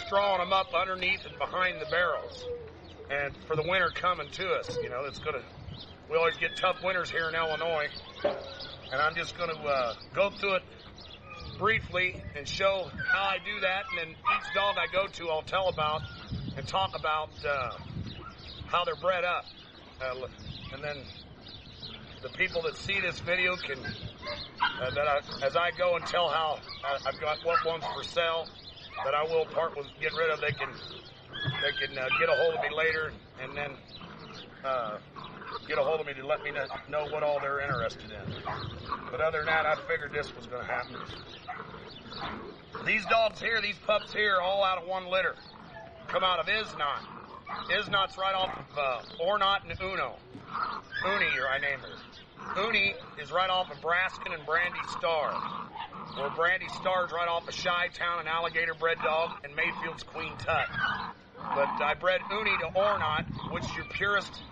strawing them up underneath and behind the barrels. And for the winter coming to us, you know, we always get tough winters here in Illinois. And I'm just going to go through it briefly and show how I do that. And then each dog I go to, I'll tell about and talk about how they're bred up. And then the people that see this video can, as I go and tell how I've got what ones for sale that I will get rid of, they can get a hold of me later and then get a hold of me to let me know what all they're interested in. But other than that, I figured this was going to happen. These dogs here, these pups here, all out of one litter, come out of Isnot. Isnot's right off of Ornat and Uno. Uni, I named her. Uni is right off of Braskin and Brandy Star, where Brandy Star's right off of Chi-Town, an alligator bred dog, and Mayfield's Queen Tut. But I bred Uni to Ornat, which is your purest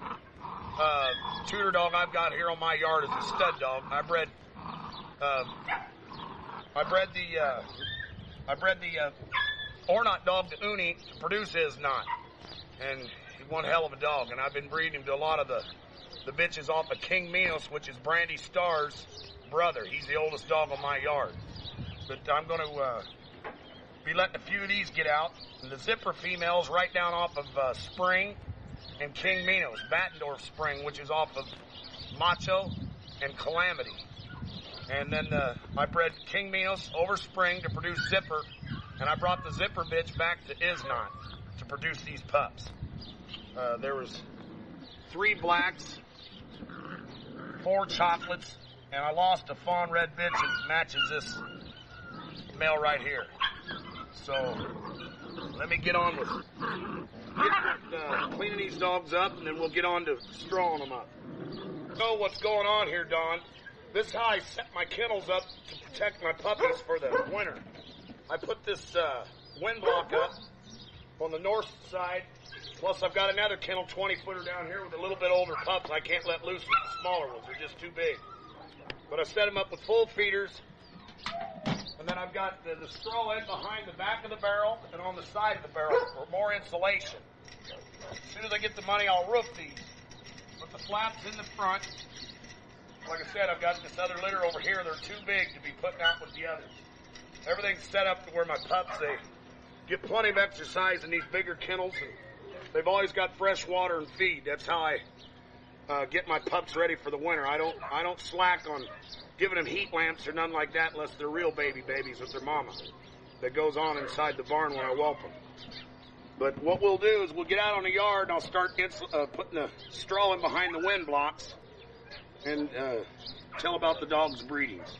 tutor dog I've got here on my yard is a stud dog. I bred the Ornat dog to Uni to produce Isnot, and he's one hell of a dog. And I've been breeding him to a lot of the bitches off of King Minos, which is Brandy Star's brother. He's the oldest dog on my yard. But I'm going to be letting a few of these get out. And the zipper females right down off of Spring and King Minos, Battendorf Spring, which is off of Macho and Calamity. And then I bred King Minos over Spring to produce Zipper, and I brought the Zipper bitch back to Isnot to produce these pups. There was 3 blacks, 4 chocolates, and I lost a fawn red bitch that matches this male right here. So let me get on with cleaning these dogs up, and then we'll get on to strawing them up. So what's going on here, Don? This is how I set my kennels up to protect my puppies for the winter. I put this wind block up on the north side. Plus, I've got another kennel 20-footer down here with a little bit older pups I can't let loose with the smaller ones. They're just too big. But I set them up with full feeders. And then I've got the straw in behind the back of the barrel and on the side of the barrel for more insulation. As soon as I get the money, I'll roof these. Put the flaps in the front. Like I said, I've got this other litter over here. They're too big to be putting out with the others. Everything's set up to where my pups, they get plenty of exercise in these bigger kennels, and they've always got fresh water and feed. That's how I get my pups ready for the winter. I don't slack on giving them heat lamps or nothing like that unless they're real babies with their mama. That goes on inside the barn when I whelp them. But what we'll do is we'll get out on the yard and I'll start putting the straw in behind the wind blocks and tell about the dog's breedings.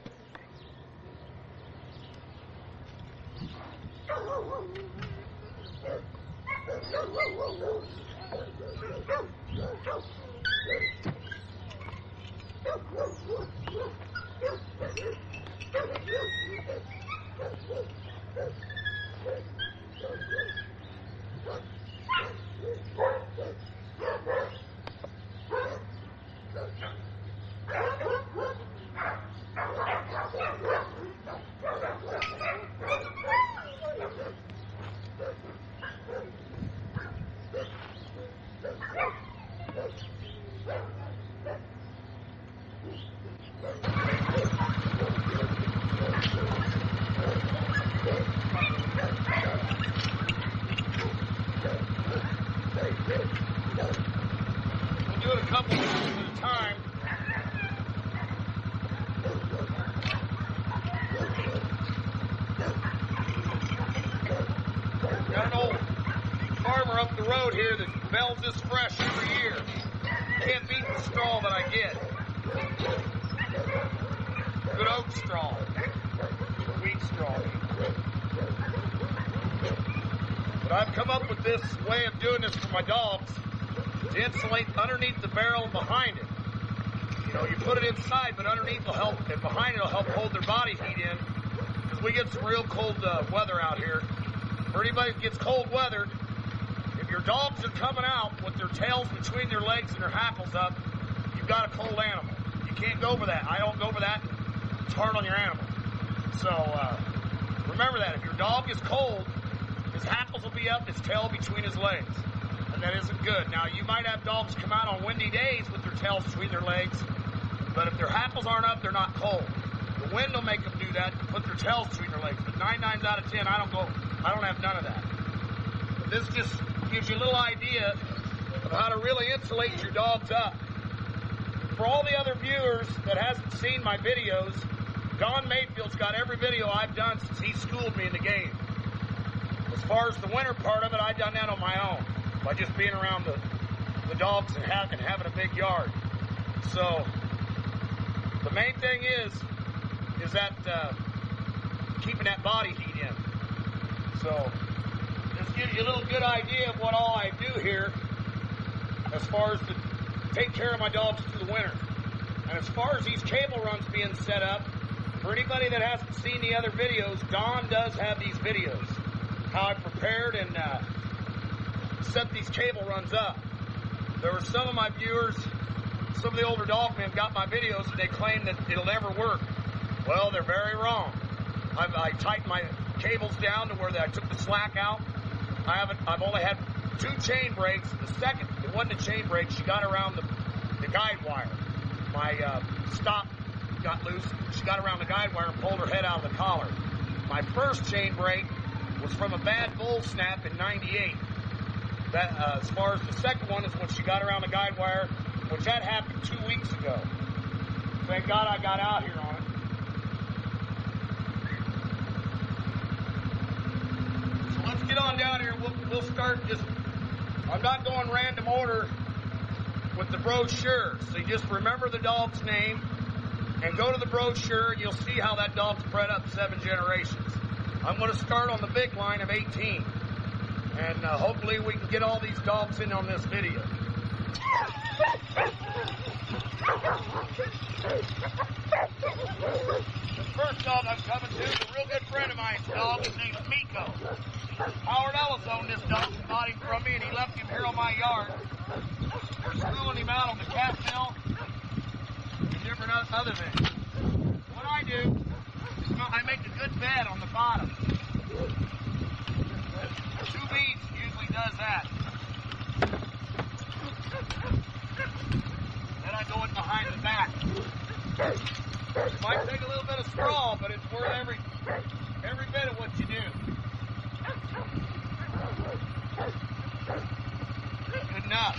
We'll do it a couple minutes at a time. Got an old farmer up the road here that bells this fresh every year. Can't beat the straw that I get. Good oat straw. Wheat straw. But I've come up with this way of doing this for my dogs to insulate underneath the barrel and behind it. You know, you put it inside, but underneath will help, and behind it will help hold their body heat in, because we get some real cold weather out here. For anybody that gets cold weather, if your dogs are coming out with their tails between their legs and their hackles up, you've got a cold animal. You can't go over that. I don't go over that. It's hard on your animal. So remember that. If your dog is cold, His hackles will be up, his tail between his legs. And that isn't good. Now, you might have dogs come out on windy days with their tails between their legs, but if their hackles aren't up, they're not cold. The wind will make them do that, put their tails between their legs. But 9 times out of 10, I don't have none of that. But this just gives you a little idea of how to really insulate your dogs up. For all the other viewers that hasn't seen my videos, Don Mayfield's got every video I've done since he schooled me in the game. As far as the winter part of it, I've done that on my own, by just being around the dogs and having a big yard. So, the main thing is that keeping that body heat in. So, this gives you a little good idea of what all I do here as far as to take care of my dogs through the winter. And as far as these cable runs being set up, for anybody that hasn't seen the other videos, Don does have these videos. How I prepared and set these cable runs up. There were some of my viewers, some of the older dog men got my videos and they claim that it'll never work. Well, they're very wrong. I tightened my cables down to where I took the slack out. I've only had 2 chain breaks. The second, it wasn't a chain break. She got around the guide wire. My stop got loose. She got around the guide wire and pulled her head out of the collar. My first chain break was from a bad bull snap in '98. That, as far as the second one is when she got around the guide wire, which that happened 2 weeks ago. Thank God I got out here on it. So let's get on down here. We'll start just, I'm not going random order with the brochure. So you just remember the dog's name and go to the brochure and you'll see how that dog's bred up 7 generations. I'm going to start on the big line of 18. And hopefully we can get all these dogs in on this video. The first dog I'm coming to is a real good friend of mine's dog. His name's Miko. Howard Ellis owned this dog and bought him from me, and he left him here on my yard. We're schooling him out on the catmill and different other things. What I do is I make a good bed on the bottom. 2 beads usually does that. Then I go in behind the back. It might take a little bit of straw, but it's worth every bit of what you do. Good enough.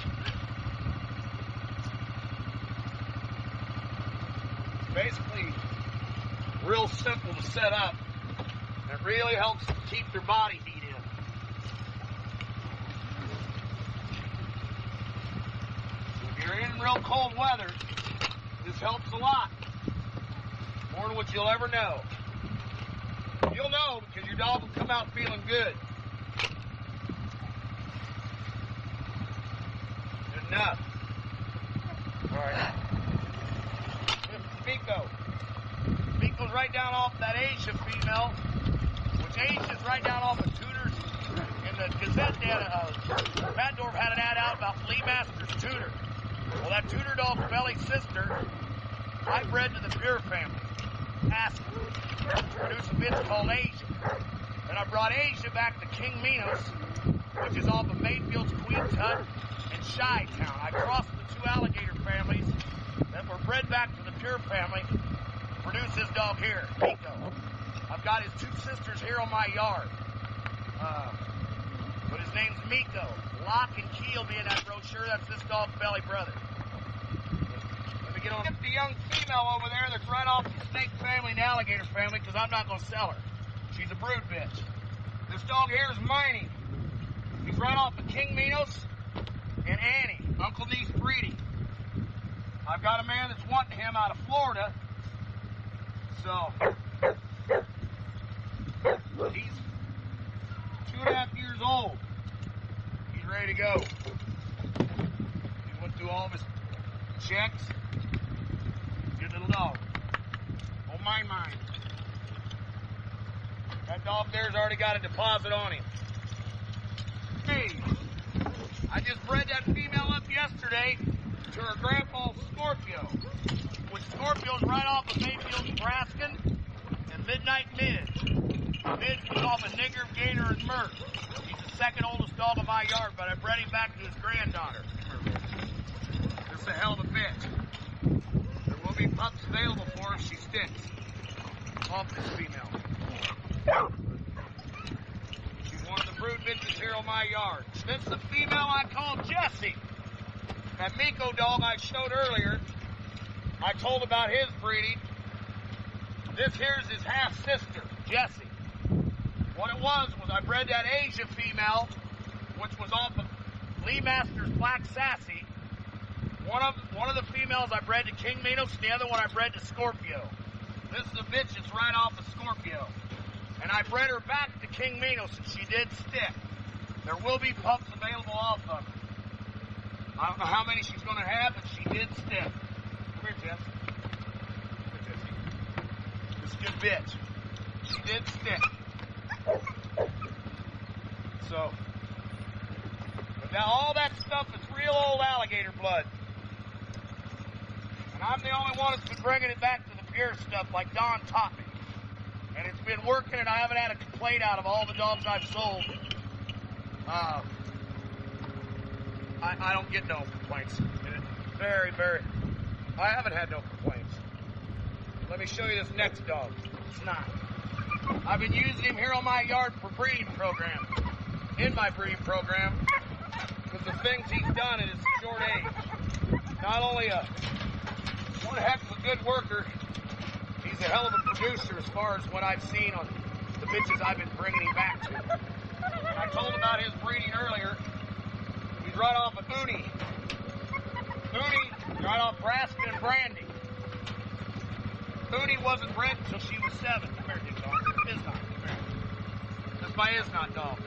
Basically, real simple to set up. And it really helps keep their body heat in. If you're in real cold weather, this helps a lot. More than what you'll ever know. You'll know because your dog will come out feeling good. Good enough. All right. This is Miko. Miko's right down off that Asia female, which Asia's right down off of Tudor's. In the Gazette, Maddorf had an ad out about Lee Masters' Tudor. Well, that Tudor dog's belly sister, I bred to the Pure family. Ask produced a bitch called Asia. Then I brought Asia back to King Minos, which is off of Mayfield's Queen's Hut and Chi-Town. I crossed the 2 alligator families that were bred back to the Pure family to produce this dog here, Miko. I've got his 2 sisters here on my yard. But his name's Miko. Lock and key will be in that brochure. That's this dog's belly brother. Let me get on the young female over there that's right off the snake family and alligator family because I'm not going to sell her. She's a brood bitch. This dog here is Miney. He's right off of King Minos and Annie, Uncle Niece breeding. I've got a man that's wanting him out of Florida. So, he's 2.5 years old. He's ready to go. He went through all of his checks. Good little dog. Oh, mine. That dog there's already got a deposit on him. Hey, I just bred that female up yesterday to her grandpa's Scorpio, which Scorpio's right off of Mayfield, Nebraska, and Midnight Mid. bitch was off a nigger, gator, and merc. He's the second oldest dog in my yard, but I bred him back to his granddaughter. This is a hell of a bitch. There will be pups available for her if she sticks. Off this female. She's one of the brood bitches here on my yard. This is the female I call Jessie. That Miko dog I showed earlier, I told about his breeding. This here's his half-sister, Jessie. What it was I bred that Asia female, which was off of Lee Master's Black Sassy. One of the females I bred to King Minos, and the other one I bred to Scorpio. This is a bitch that's right off of Scorpio. And I bred her back to King Minos, and she did stick. There will be pups available off of her. I don't know how many she's going to have, but she did stick. Come here, Jess. Come here, Jessie. This is a good bitch. She did stick. So, but now all that stuff is real old alligator blood. And I'm the only one that's been bringing it back to the pure stuff like Don taught me. And it's been working, and I haven't had a complaint out of all the dogs I've sold. I don't get no complaints. Very, I haven't had no complaints. Let me show you this next dog. It's not. I've been using him here on my yard for breeding program. In my breeding program. Because the things he's done at his short age. Not only one heck of a good worker, he's a hell of a producer as far as what I've seen on the bitches I've been bringing him back to. And I told about his breeding earlier. He's right off of Uni. Uni, right off Braskin and Brandy. Uni wasn't bred until she was 7. Come here, big dog. Isnot. Come here. This is my Isnot dog.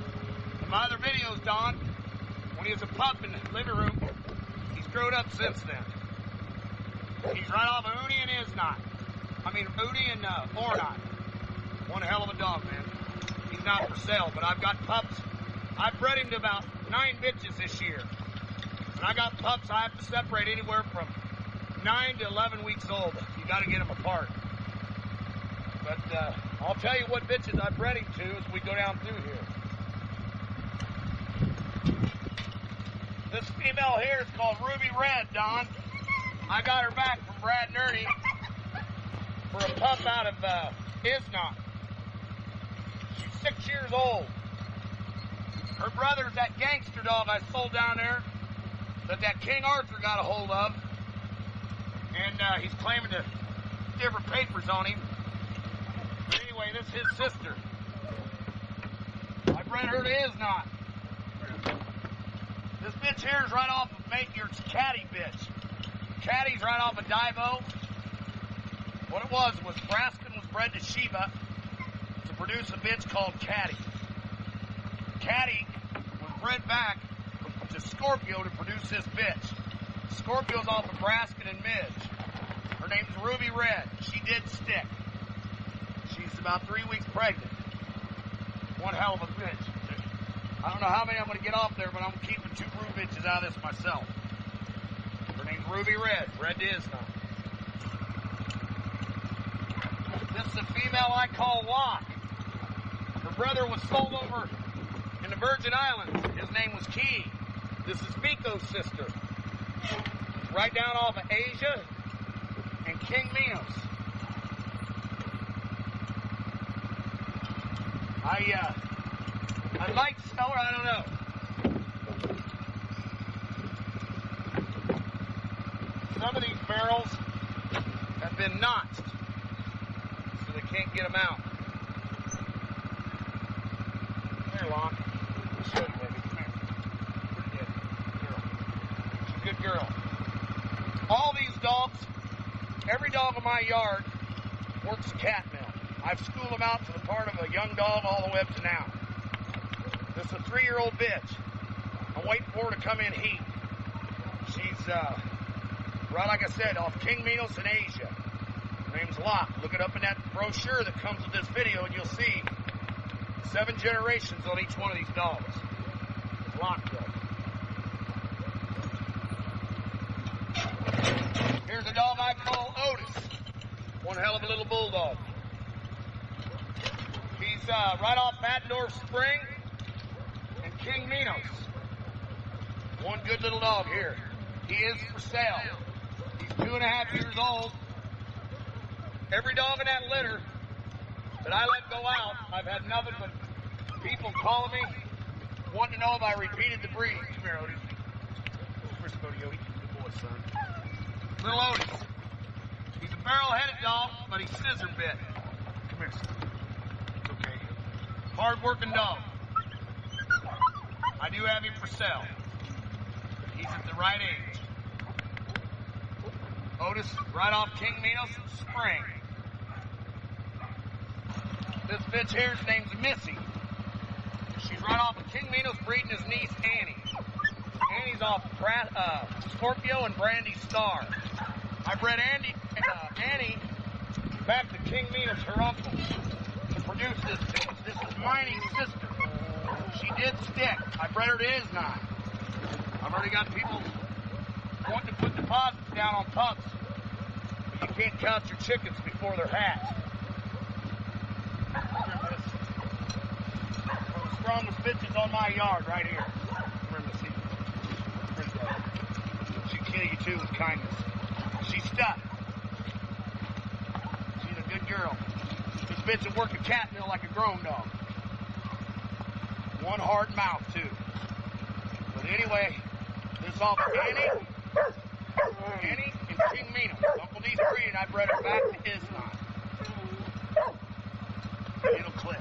In my other videos, Don, when he was a pup in the living room, he's grown up since then. He's right off of Uni and Isnot. I mean, Uni and Ornot. One hell of a dog, man. He's not for sale, but I've got pups. I've bred him to about 9 bitches this year. And I got pups I have to separate anywhere from 9 to 11 weeks old. You got to get them apart. But I'll tell you what bitches I bred him to as we go down through here. This female here is called Ruby Red, Don. I got her back from Brad and Ernie for a pup out of Isnot. She's 6 years old. Her brother's that gangster dog I sold down there that King Arthur got a hold of. And he's claiming to different papers on him. But anyway, this is his sister. I bred her to Isnot. This bitch here is right off of your Caddy bitch. Caddy's right off of Divo. What it was Braskin was bred to Sheba to produce a bitch called Caddy. Caddy was bred back to Scorpio to produce this bitch. Scorpio's off of Braskin and Midge. Her name's Ruby Red. She did stick. She's about 3 weeks pregnant. One hell of a bitch. I don't know how many I'm going to get off there, but I'm keeping 2 brood bitches out of this myself. Her name's Ruby Red. Bred to Isnot. This is a female I call Locke. Her brother was sold over in the Virgin Islands. His name was Key. This is Miko's sister. Right down off of Asia and King Minos. I might sell her, I don't know. Some of these barrels have been notched, so they can't get them out. Come here, Locke. I'll show you, baby. Come here. Pretty good. Girl. She's a good girl. All these dogs, every dog in my yard works a cat mill. I've schooled them out to the part of a young dog all the way up to now. This is a 3-year-old bitch. I'm waiting for her to come in heat. She's, right like I said, off King Minos in Asia. Her name's Locke. Look it up in that brochure that comes with this video and you'll see 7 generations on each one of these dogs. It's Locke dog. Here's a dog I call Otis. One hell of a little bulldog. He's right off Matendorf Spring and King Minos. One good little dog here. He is for sale. He's 2.5 years old. Every dog in that litter that I let go out, I've had nothing but people calling me, wanting to know if I repeated the breed. Come here, Odie. Where's Odie? Good boy, son. Little Odie. He's a barrel-headed dog, but he's scissor bit. Come here, son. It's okay. Hard-working dog. I do have him for sale. He's at the right age. Otis, right off King Minos Spring. This bitch here's name's Missy. She's right off of King Minos breeding his niece Annie. Annie's off Scorpio and Brandy Star. I bred Annie back to King Minos, her uncle, to produce this bitch. This is Miney's sister. She did stick. I bred her to Isnot. I've already got people wanting to put deposits down on pups. But you can't count your chickens before they're hatched. One of the strongest bitches on my yard right here. Remember, see? She'll kill you too with kindness. She's stuck. She's a good girl. This bitch will work a cat mill like a grown dog. One hard mouth too. But anyway, this off Annie and King Minos. Uncle D's breed, and I bred her back to Isnot. It'll click.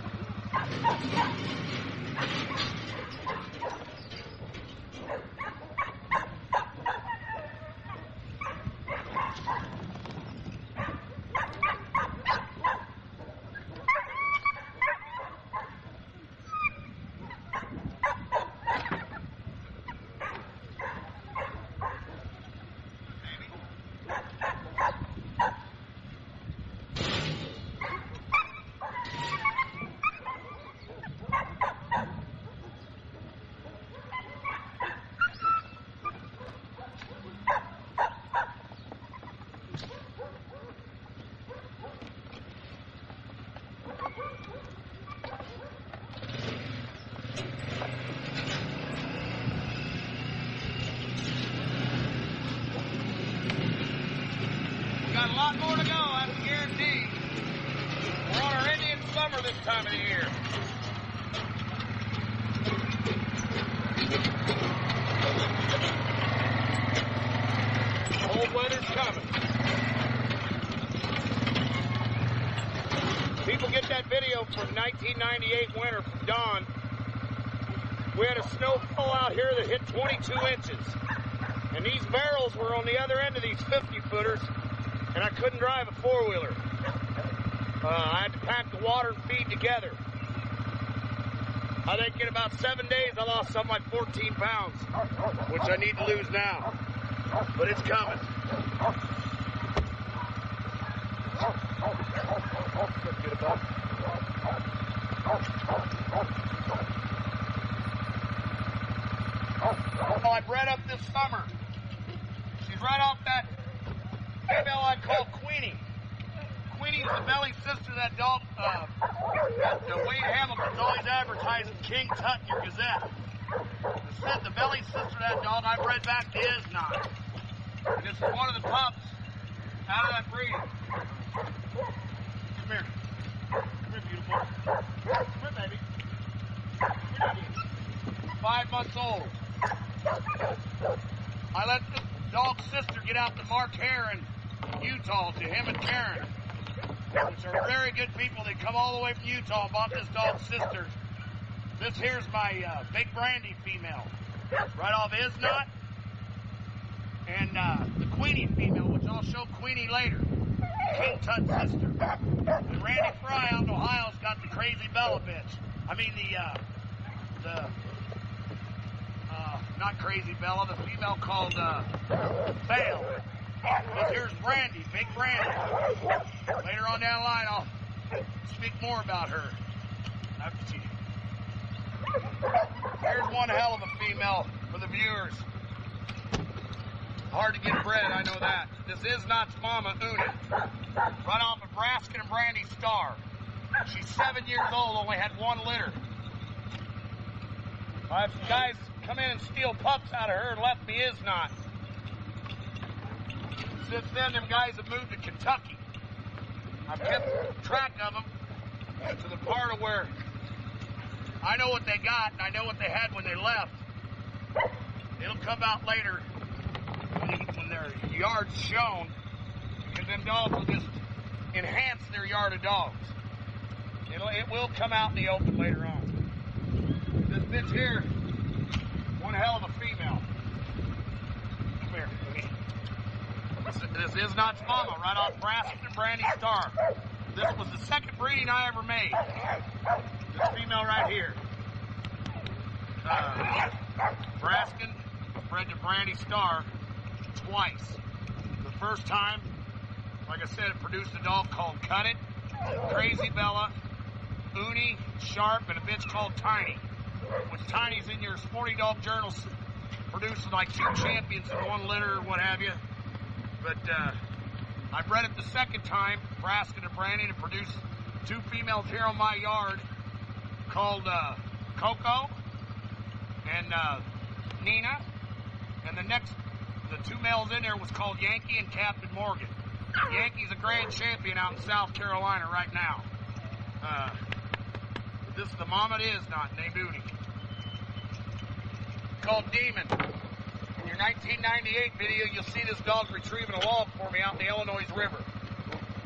Got a lot more to go, I can guarantee. We're on our Indian summer this time of the year. Cold weather's coming. People get that video from 1998 winter from Don. We had a snowfall out here that hit 22 inches. And these barrels were on the other end of these 50-footers. And I couldn't drive a four-wheeler. I had to pack the water and feed together. I think in about 7 days I lost something like 14 pounds, which I need to lose now. But it's coming. Oh, I bred up this summer. She's right off that female I call Queenie. Queenie's the belly sister of that dog, Wade Hamilton's always advertising King Tut in your Gazette. The belly sister of that dog I bred back to Isnot. And this is one of the pups out of that breed. Come here. Come here, beautiful. Come here, baby. Come here, baby. 5 months old. I let the dog's sister get out to Mark Hare in Utah, to him and Karen, which are very good people. They come all the way from Utah and bought this dog's sister. This here's my Big Brandy female, right off Isnot, and the Queenie female, which I'll show Queenie later, King Tut's sister. And Randy Fry out in Ohio's got the crazy Bella bitch. I mean not Crazy Bella, the female called Fail. This here's Brandy, Big Brandy. Later on down the line, I'll speak more about her. Here's one hell of a female for the viewers. Hard to get bred, I know that. This is Not's mama, Una. Right off of Braskin and Brandy Star. She's 7 years old, only had one litter. I have some guys come in and steal pups out of her and left me is not. Since then, them guys have moved to Kentucky. I've kept track of them to the part of where I know what they got and I know what they had when they left. It'll come out later when their yard's shown, because them dogs will just enhance their yard of dogs. It will come out in the open later on. This bitch here, one hell of a female. Come here. This is Not's mama, right off Braskin and Brandy Star. This was the second breeding I ever made. This female right here. Braskin bred to Brandy Star twice. The first time, like I said, it produced a dog called Cut It, Crazy Bella, Uni, Sharp, and a bitch called Tiny. Which Tiny's in your sporting dog journals, producing like 2 champions in one litter or what have you. But I bred it the second time, Braskin and Brandy, to produce 2 females here on my yard called Coco and Nina. And the 2 males in there was called Yankee and Captain Morgan. Yankee's a grand champion out in South Carolina right now. This is the mama it is not, named Uni. Called Demon. In your 1998 video, you'll see this dog retrieving a log for me out in the Illinois River.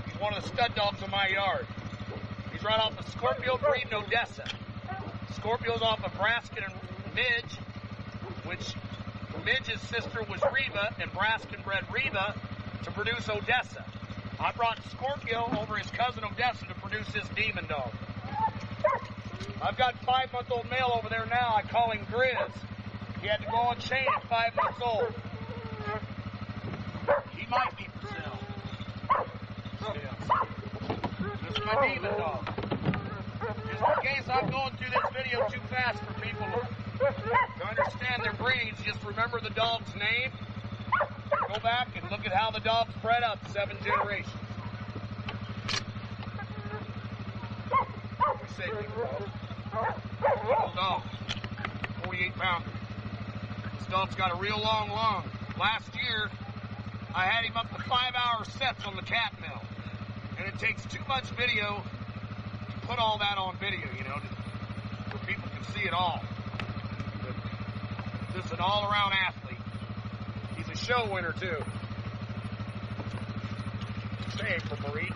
He's one of the stud dogs in my yard. He's right off of Scorpio breed in Odessa. Scorpio's off of Braskin and Midge, which Midge's sister was Reba, and Braskin bred Reba to produce Odessa. I brought Scorpio over his cousin Odessa to produce this Demon dog. I've got 5-month-old male over there now. I call him Grizz. He had to go on chain at 5 months old. He might be for sale. This is my Demon dog. Just in case I'm going through this video too fast for people to understand their breeds, just remember the dog's name. Go back and look at how the dog's bred up 7 generations. Little dog, 48 pounder. This dog's got a real long lung. Last year, I had him up to 5-hour sets on the cat mill. And it takes too much video to put all that on video, you know, where people can see it all. But this is an all-around athlete. He's a show winner, too. Say April Marie.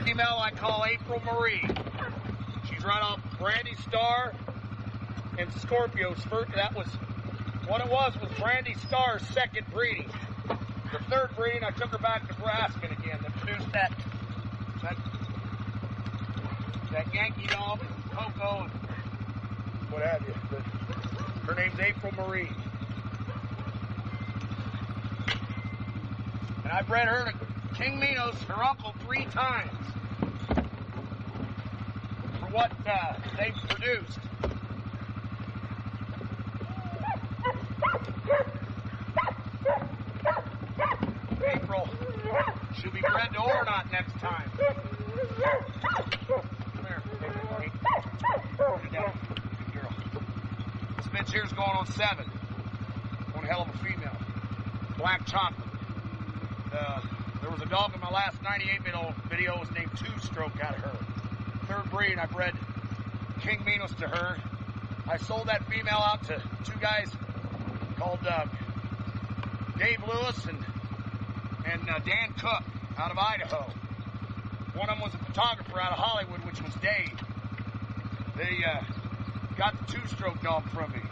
Female I call April Marie. She's right off Brandy Star and Scorpio's first. That was what it was Brandy Star's second breeding. The third breeding, I took her back to Braskin again. That produced that Yankee dog, Coco, and what have you. But her name's April Marie. And I bred her to King Minos, her uncle, 3 times. What they've produced. April, she'll be bred to Ornat next time. Come here, baby. Good girl. This bitch here's going on 7. One hell of a female. Black chocolate. There was a dog in my last 98 video was named 2-Stroke out of her. Third breed, I bred King Minos to her. I sold that female out to 2 guys called Dave Lewis and Dan Cook out of Idaho. One of them was a photographer out of Hollywood, which was Dave. They got the 2-Stroke dog from me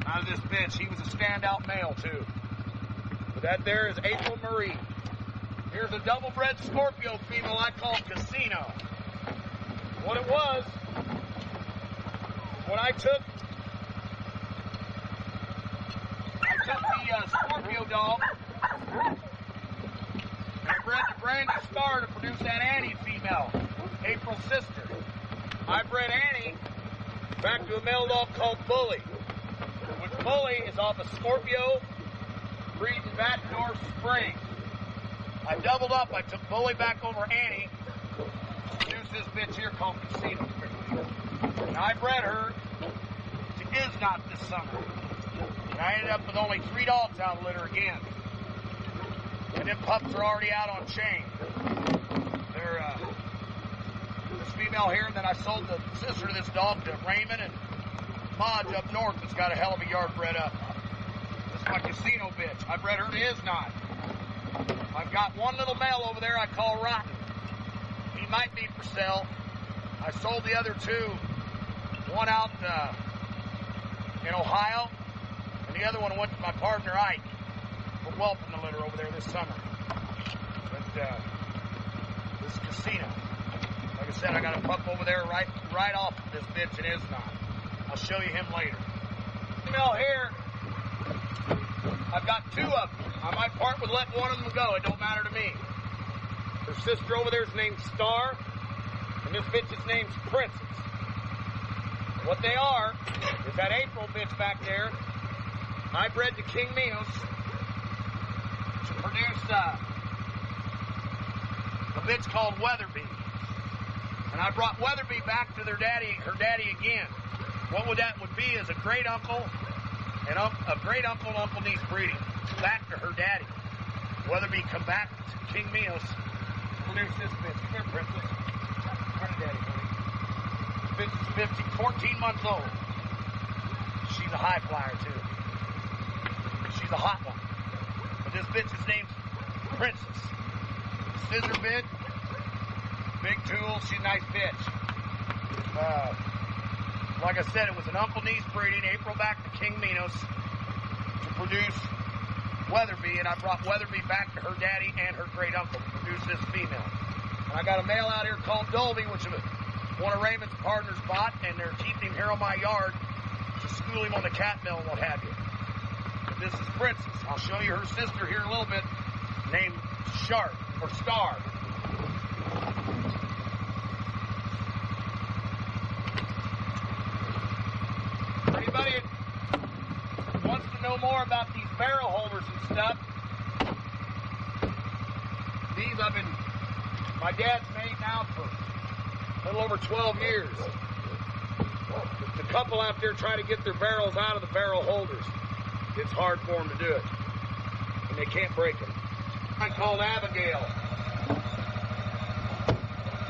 out of this bitch. He was a standout male, too. But that there is April Marie. Here's a double-bred Scorpio female I call Casino. What it was, when I took the Scorpio dog and I bred the Brandy Star to produce that Annie female, April's sister. I bred Annie back to a male dog called Bully, which Bully is off of Scorpio breed in Backdoor Spring. I doubled up. I took Bully back over Annie Produce this bitch here called Casino. Now, I bred her to Is Not this summer. And I ended up with only 3 dogs out of litter again. And them pups are already out on chain. They're, this female here, and then I sold the sister to this dog to Raymond and Modge up north that's got a hell of a yard bred up. This is my Casino bitch. I bred her to Is Not. I've got one little male over there I call Rotten. He might be for sale. I sold the other 2. One out in Ohio, and the other one went to my partner Ike for whelping the litter over there this summer. But this is Casino. Like I said, I got a pup over there right off of this bitch in Is Not. I'll show you him later. Female here, I've got 2 of them. I might part with letting one of them go. It don't matter to me. Her sister over there is named Star, and this bitch's name's Princess. What they are is that April bitch back there. I bred to King Minos to produce a bitch called Weatherby. And I brought Weatherby back to her daddy again. What that would be is a great uncle and uncle niece breeding back to her daddy. Weatherby come back to King Minos to produce this bitch. Come here, Princess. Come here, daddy, buddy. This bitch is 14 months old. She's a high flyer too. She's a hot one. But this bitch's name's Princess. Scissor bit, big tool. She's a nice bitch. Like I said, it was an uncle niece breeding. April back to King Minos to produce Weatherby, and I brought Weatherby back to her daddy and her great uncle to produce this female. And I got a male out here called Dolby, which one of Raymond's partners bought, and they're keeping him here on my yard to school him on the cat mill and what have you. But this is Princess. I'll show you her sister here in a little bit, named Sharp or Star. For anybody that wants to know more about these barrel holders and stuff, these I've been my dad's made now for a little over 12 years. The couple out there try to get their barrels out of the barrel holders. It's hard for them to do it, and they can't break them. I'm called Abigail.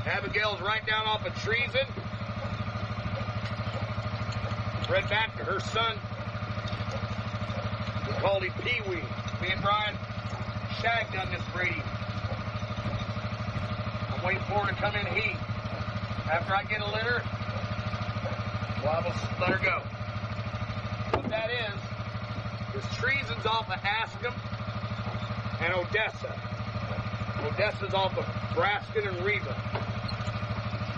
Abigail's right down off of Treason. Bred back to her son. We called him Pee-wee. Me and Brian Shag done this breeding. I'm waiting for her to come in heat. After I get a litter, well, I will let her go. What that is Treason's off of Askham and Odessa. Odessa's off of Braskin and Riva.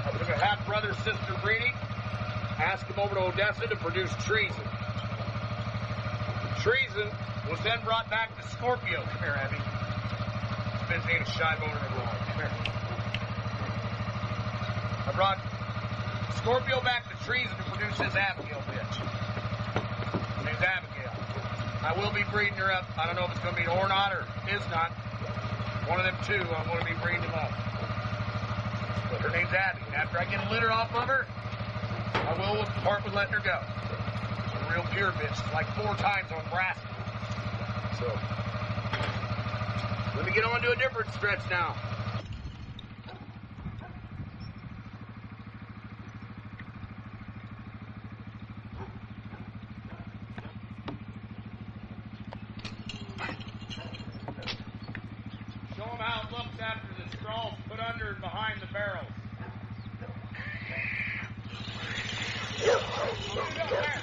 I took a half brother-sister breeding, asked them over to Odessa to produce Treason. Treason was then brought back to Scorpio. Come here, Abby. Spence ain't a shy boner in the Come here. I brought Scorpio back to Treason to produce his Abigail bitch. Her name's Abigail. I will be breeding her up. I don't know if it's going to be or not or is not. One of them two, I'm going to be breeding them up. But her name's Abby. And after I get a litter off of her, I will part with letting her go. She's a real pure bitch. It's like 4 times on Braskin. So, let me get on to a different stretch now. Show them how it looks after the straw's put under and behind the barrels. What are you doing there?